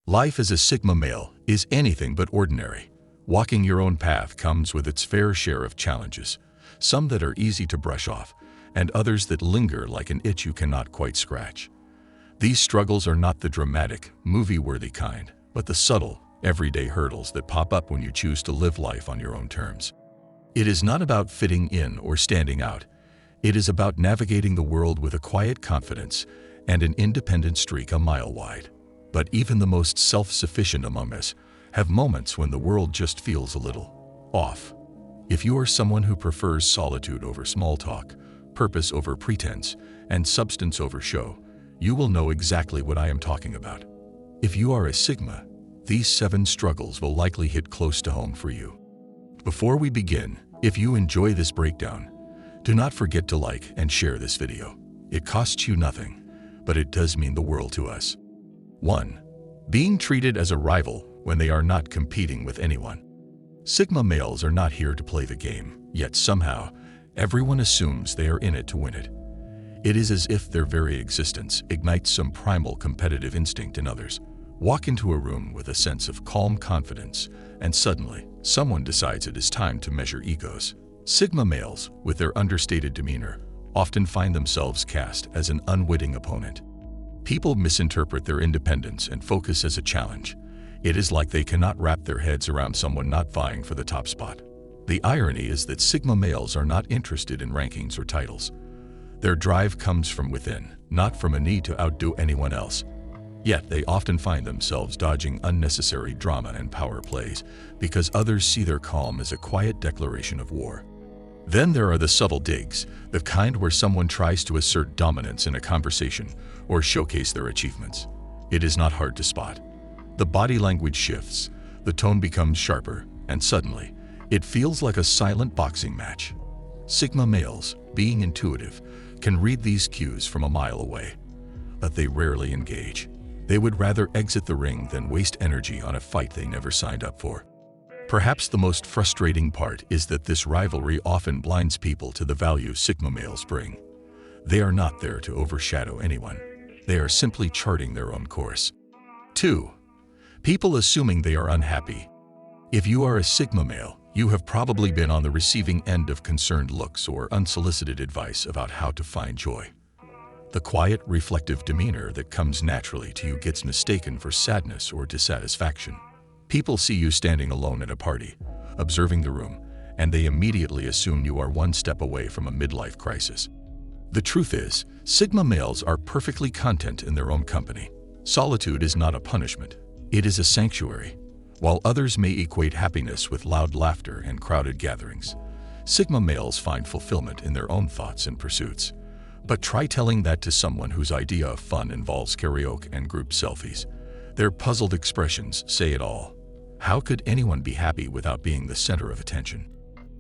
Life as a Sigma male is anything but ordinary. Walking your own path comes with its fair share of challenges, some that are easy to brush off, and others that linger like an itch you cannot quite scratch. These struggles are not the dramatic, movie-worthy kind, but the subtle, everyday hurdles that pop up when you choose to live life on your own terms. It is not about fitting in or standing out. It is about navigating the world with a quiet confidence and an independent streak a mile wide. But even the most self-sufficient among us have moments when the world just feels a little off. If you are someone who prefers solitude over small talk, purpose over pretense, and substance over show, you will know exactly what I am talking about. If you are a Sigma, these 7 struggles will likely hit close to home for you. Before we begin, if you enjoy this breakdown, do not forget to like and share this video. It costs you nothing, but it does mean the world to us. 1. Being treated as a rival when they are not competing with anyone. Sigma males are not here to play the game, yet somehow, everyone assumes they are in it to win it. It is as if their very existence ignites some primal competitive instinct in others. Walk into a room with a sense of calm confidence, and suddenly, someone decides it is time to measure egos. Sigma males, with their understated demeanor, often find themselves cast as an unwitting opponent. People misinterpret their independence and focus as a challenge. It is like they cannot wrap their heads around someone not vying for the top spot. The irony is that Sigma males are not interested in rankings or titles. Their drive comes from within, not from a need to outdo anyone else. Yet they often find themselves dodging unnecessary drama and power plays because others see their calm as a quiet declaration of war. Then there are the subtle digs, the kind where someone tries to assert dominance in a conversation or showcase their achievements. It is not hard to spot. The body language shifts, the tone becomes sharper, and suddenly, it feels like a silent boxing match. Sigma males, being intuitive, can read these cues from a mile away, but they rarely engage. They would rather exit the ring than waste energy on a fight they never signed up for. Perhaps the most frustrating part is that this rivalry often blinds people to the value Sigma males bring. They are not there to overshadow anyone. They are simply charting their own course. 2. People assuming they are unhappy. If you are a Sigma male, you have probably been on the receiving end of concerned looks or unsolicited advice about how to find joy. The quiet, reflective demeanor that comes naturally to you gets mistaken for sadness or dissatisfaction. People see you standing alone at a party, observing the room, and they immediately assume you are one step away from a midlife crisis. The truth is, Sigma males are perfectly content in their own company. Solitude is not a punishment, it is a sanctuary. While others may equate happiness with loud laughter and crowded gatherings, Sigma males find fulfillment in their own thoughts and pursuits. But try telling that to someone whose idea of fun involves karaoke and group selfies. Their puzzled expressions say it all. How could anyone be happy without being the center of attention?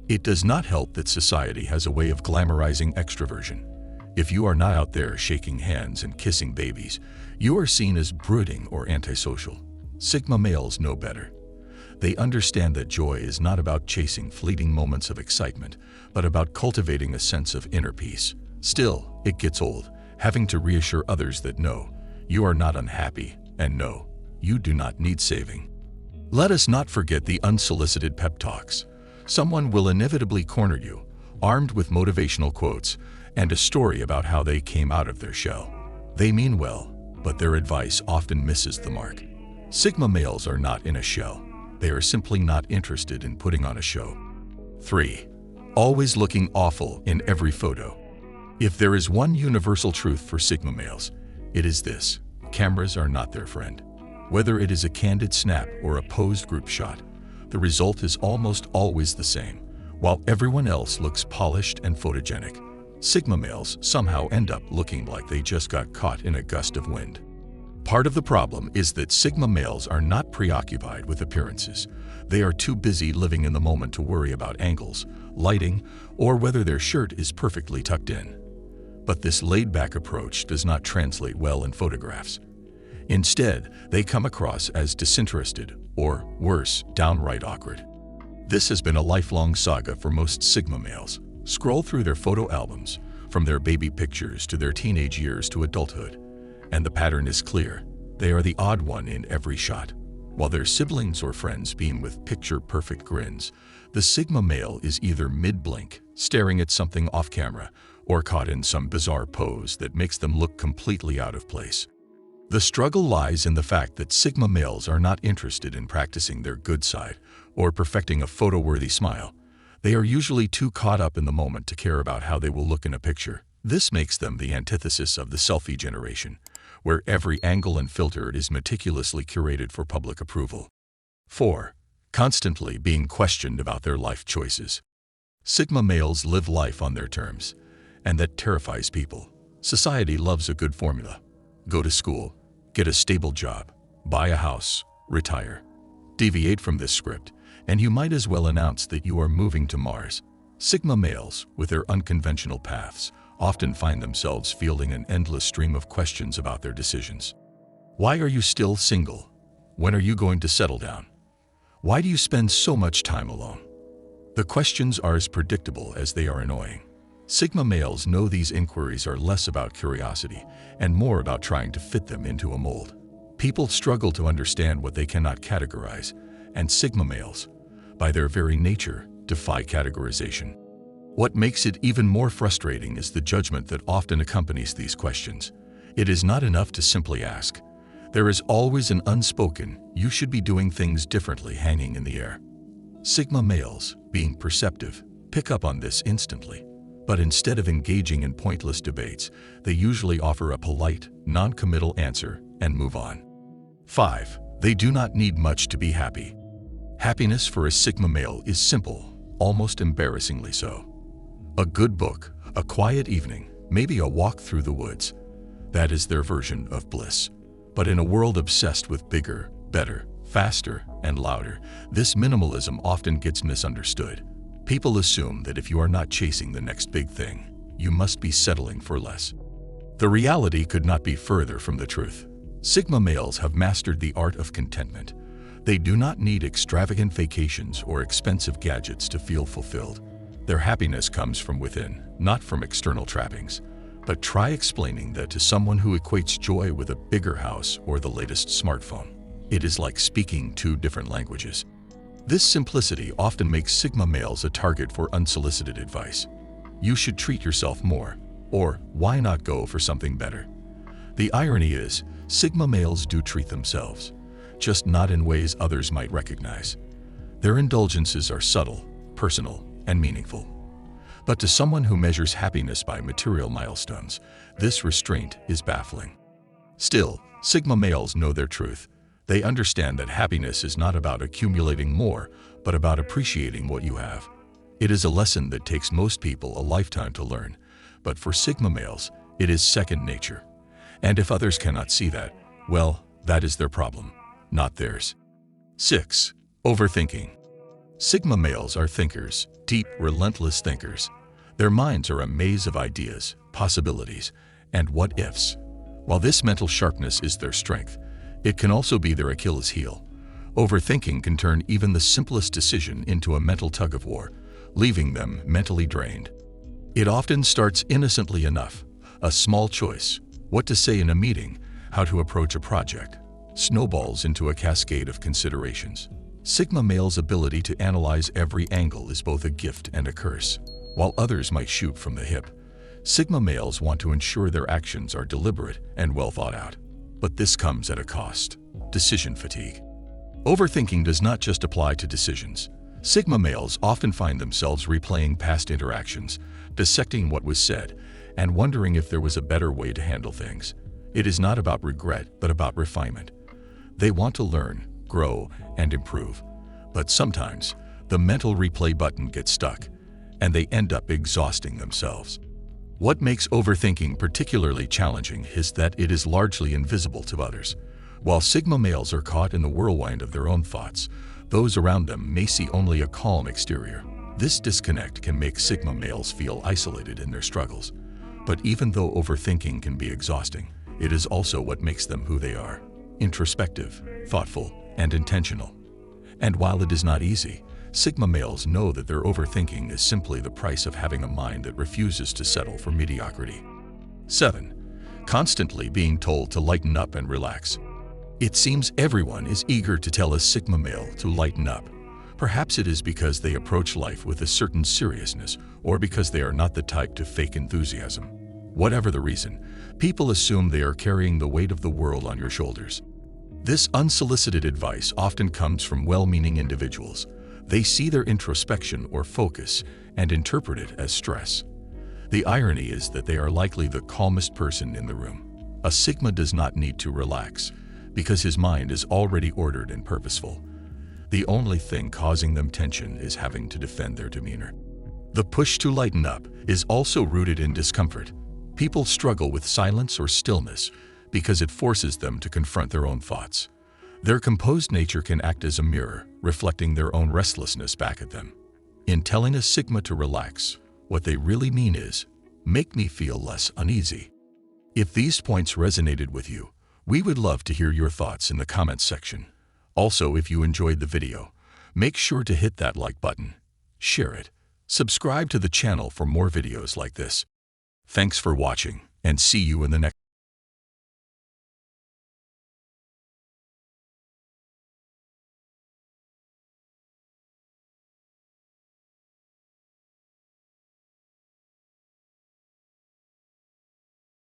It does not help that society has a way of glamorizing extroversion. If you are not out there shaking hands and kissing babies, you are seen as brooding or antisocial. Sigma males know better. They understand that joy is not about chasing fleeting moments of excitement, but about cultivating a sense of inner peace. Still, it gets old, having to reassure others that no, you are not unhappy, and no, you do not need saving. Let us not forget the unsolicited pep talks. Someone will inevitably corner you, armed with motivational quotes and a story about how they came out of their shell. They mean well, but their advice often misses the mark. Sigma males are not in a shell. They are simply not interested in putting on a show. 3. Always looking awful in every photo. If there is one universal truth for Sigma males, it is this: cameras are not their friend. Whether it is a candid snap or a posed group shot, the result is almost always the same. While everyone else looks polished and photogenic, Sigma males somehow end up looking like they just got caught in a gust of wind. Part of the problem is that Sigma males are not preoccupied with appearances. They are too busy living in the moment to worry about angles, lighting, or whether their shirt is perfectly tucked in. But this laid-back approach does not translate well in photographs. Instead, they come across as disinterested, or worse, downright awkward. This has been a lifelong saga for most Sigma males. Scroll through their photo albums, from their baby pictures to their teenage years to adulthood, and the pattern is clear. They are the odd one in every shot. While their siblings or friends beam with picture-perfect grins, the Sigma male is either mid-blink, staring at something off-camera, or caught in some bizarre pose that makes them look completely out of place. The struggle lies in the fact that Sigma males are not interested in practicing their good side or perfecting a photo-worthy smile. They are usually too caught up in the moment to care about how they will look in a picture. This makes them the antithesis of the selfie generation, where every angle and filter is meticulously curated for public approval. 4. Constantly being questioned about their life choices. Sigma males live life on their terms, and that terrifies people. Society loves a good formula. Go to school, get a stable job, buy a house, retire. Deviate from this script, and you might as well announce that you are moving to Mars. Sigma males, with their unconventional paths, often find themselves fielding an endless stream of questions about their decisions. Why are you still single? When are you going to settle down? Why do you spend so much time alone? The questions are as predictable as they are annoying. Sigma males know these inquiries are less about curiosity and more about trying to fit them into a mold. People struggle to understand what they cannot categorize, and Sigma males, by their very nature, defy categorization. What makes it even more frustrating is the judgment that often accompanies these questions. It is not enough to simply ask. There is always an unspoken, "you should be doing things differently," hanging in the air. Sigma males, being perceptive, pick up on this instantly. But instead of engaging in pointless debates, they usually offer a polite, non-committal answer and move on. 5. They do not need much to be happy. Happiness for a Sigma male is simple, almost embarrassingly so. A good book, a quiet evening, maybe a walk through the woods. That is their version of bliss. But in a world obsessed with bigger, better, faster, and louder, this minimalism often gets misunderstood. People assume that if you are not chasing the next big thing, you must be settling for less. The reality could not be further from the truth. Sigma males have mastered the art of contentment. They do not need extravagant vacations or expensive gadgets to feel fulfilled. Their happiness comes from within, not from external trappings. But try explaining that to someone who equates joy with a bigger house or the latest smartphone. It is like speaking two different languages. This simplicity often makes Sigma males a target for unsolicited advice. You should treat yourself more, or why not go for something better? The irony is, Sigma males do treat themselves, just not in ways others might recognize. Their indulgences are subtle, personal, and meaningful. But to someone who measures happiness by material milestones, this restraint is baffling. Still, Sigma males know their truth. They understand that happiness is not about accumulating more, but about appreciating what you have. It is a lesson that takes most people a lifetime to learn, but for Sigma males, it is second nature. And if others cannot see that, well, that is their problem, not theirs. 6. Overthinking. Sigma males are thinkers, deep, relentless thinkers. Their minds are a maze of ideas, possibilities, and what-ifs. While this mental sharpness is their strength, it can also be their Achilles heel. Overthinking can turn even the simplest decision into a mental tug-of-war, leaving them mentally drained. It often starts innocently enough. A small choice, what to say in a meeting, how to approach a project, snowballs into a cascade of considerations. Sigma males' ability to analyze every angle is both a gift and a curse. While others might shoot from the hip, Sigma males want to ensure their actions are deliberate and well thought out. But this comes at a cost: decision fatigue. Overthinking does not just apply to decisions. Sigma males often find themselves replaying past interactions, dissecting what was said, and wondering if there was a better way to handle things. It is not about regret, but about refinement. They want to learn, grow, and improve. But sometimes, the mental replay button gets stuck, and they end up exhausting themselves. What makes overthinking particularly challenging is that it is largely invisible to others. While Sigma males are caught in the whirlwind of their own thoughts, those around them may see only a calm exterior. This disconnect can make Sigma males feel isolated in their struggles. But even though overthinking can be exhausting, it is also what makes them who they are: introspective, thoughtful, and intentional. And while it is not easy, Sigma males know that their overthinking is simply the price of having a mind that refuses to settle for mediocrity. 7. Constantly being told to lighten up and relax. It seems everyone is eager to tell a Sigma male to lighten up. Perhaps it is because they approach life with a certain seriousness, or because they are not the type to fake enthusiasm. Whatever the reason, people assume they are carrying the weight of the world on your shoulders. This unsolicited advice often comes from well-meaning individuals. They see their introspection or focus and interpret it as stress. The irony is that they are likely the calmest person in the room. A Sigma does not need to relax, because his mind is already ordered and purposeful. The only thing causing them tension is having to defend their demeanor. The push to lighten up is also rooted in discomfort. People struggle with silence or stillness because it forces them to confront their own thoughts. Their composed nature can act as a mirror, reflecting their own restlessness back at them. In telling a Sigma to relax, what they really mean is, make me feel less uneasy. If these points resonated with you, we would love to hear your thoughts in the comments section. Also, if you enjoyed the video, make sure to hit that like button, share it, subscribe to the channel for more videos like this. Thanks for watching, and see you in the next